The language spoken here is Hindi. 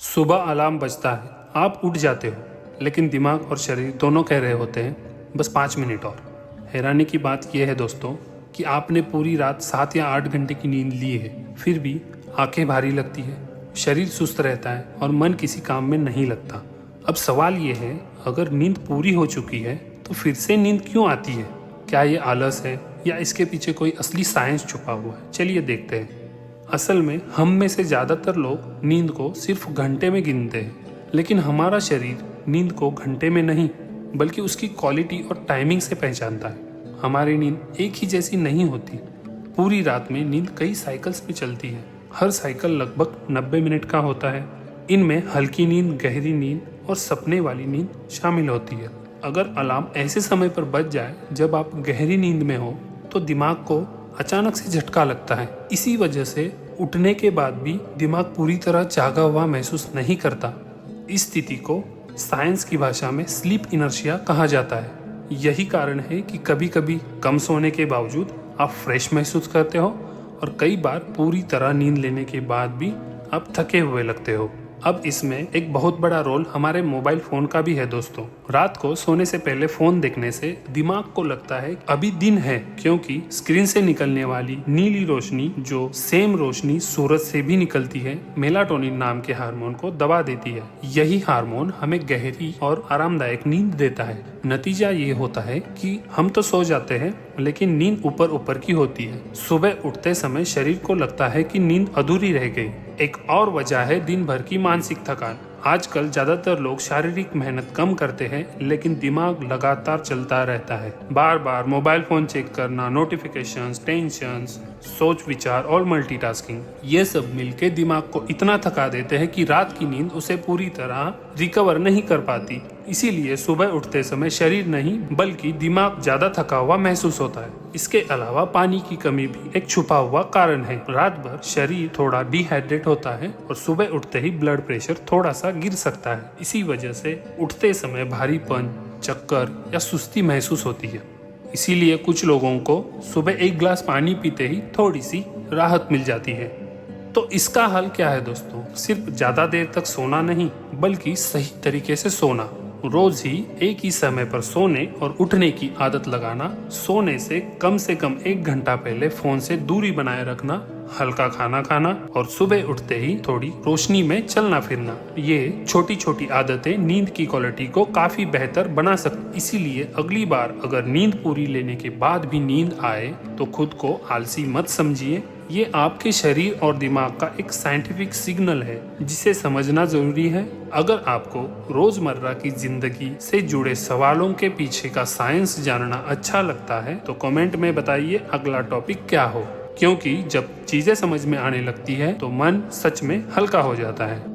सुबह अलार्म बजता है, आप उठ जाते हो, लेकिन दिमाग और शरीर दोनों कह रहे होते हैं बस 5 मिनट और। हैरानी की बात यह है दोस्तों कि आपने पूरी रात 7 या 8 घंटे की नींद ली है, फिर भी आंखें भारी लगती है, शरीर सुस्त रहता है और मन किसी काम में नहीं लगता। अब सवाल ये है, अगर नींद पूरी हो चुकी है तो फिर से नींद क्यों आती है? क्या ये आलस है या इसके पीछे कोई असली साइंस छुपा हुआ है? चलिए देखते हैं। असल में हम में से ज़्यादातर लोग नींद को सिर्फ घंटे में गिनते हैं, लेकिन हमारा शरीर नींद को घंटे में नहीं बल्कि उसकी क्वालिटी और टाइमिंग से पहचानता है। हमारी नींद एक ही जैसी नहीं होती। पूरी रात में नींद कई साइकिल्स में चलती है। हर साइकिल लगभग 90 मिनट का होता है। इनमें हल्की नींद, गहरी नींद और सपने वाली नींद शामिल होती है। अगर अलार्म ऐसे समय पर बज जाए जब आप गहरी नींद में हो तो दिमाग को अचानक से झटका लगता है। इसी वजह से उठने के बाद भी दिमाग पूरी तरह जागा हुआ महसूस नहीं करता। इस स्थिति को साइंस की भाषा में स्लीप इनर्शिया कहा जाता है। यही कारण है कि कभी कभी कम सोने के बावजूद आप फ्रेश महसूस करते हो और कई बार पूरी तरह नींद लेने के बाद भी आप थके हुए लगते हो। अब इसमें एक बहुत बड़ा रोल हमारे मोबाइल फोन का भी है दोस्तों। रात को सोने से पहले फोन देखने से दिमाग को लगता है अभी दिन है, क्योंकि स्क्रीन से निकलने वाली नीली रोशनी, जो सेम रोशनी सूरज से भी निकलती है, मेलाटोनिन नाम के हार्मोन को दबा देती है। यही हार्मोन हमें गहरी और आरामदायक नींद देता है। नतीजा ये होता है कि हम तो सो जाते हैं लेकिन नींद ऊपर ऊपर की होती है। सुबह उठते समय शरीर को लगता है कि नींद अधूरी रह गई। एक और वजह है दिन भर की मानसिक थकान। आजकल ज्यादातर लोग शारीरिक मेहनत कम करते हैं लेकिन दिमाग लगातार चलता रहता है। बार बार मोबाइल फोन चेक करना, नोटिफिकेशंस, टेंशंस, सोच विचार और मल्टीटास्किंग, ये सब मिलके दिमाग को इतना थका देते हैं कि रात की नींद उसे पूरी तरह रिकवर नहीं कर पाती। इसीलिए सुबह उठते समय शरीर नहीं बल्कि दिमाग ज्यादा थका हुआ महसूस होता है। इसके अलावा पानी की कमी भी एक छुपा हुआ कारण है। रात भर शरीर थोड़ा डिहाइड्रेट होता है और सुबह उठते ही ब्लड प्रेशर थोड़ा सा गिर सकता है। इसी वजह से उठते समय भारीपन, चक्कर या सुस्ती महसूस होती है। इसीलिए कुछ लोगों को सुबह 1 गिलास पानी पीते ही थोड़ी सी राहत मिल जाती है। तो इसका हल क्या है दोस्तों? सिर्फ ज्यादा देर तक सोना नहीं बल्कि सही तरीके से सोना। रोज ही एक ही समय पर सोने और उठने की आदत लगाना, सोने से कम 1 घंटा पहले फोन से दूरी बनाए रखना, हल्का खाना खाना और सुबह उठते ही थोड़ी रोशनी में चलना फिरना, ये छोटी छोटी आदतें नींद की क्वालिटी को काफी बेहतर बना सकती। इसीलिए अगली बार अगर नींद पूरी लेने के बाद भी नींद आए तो खुद को आलसी मत समझिए। ये आपके शरीर और दिमाग का एक साइंटिफिक सिग्नल है जिसे समझना जरूरी है। अगर आपको रोजमर्रा की जिंदगी से जुड़े सवालों के पीछे का साइंस जानना अच्छा लगता है तो कमेंट में बताइए अगला टॉपिक क्या हो, क्योंकि जब चीजें समझ में आने लगती है तो मन सच में हल्का हो जाता है।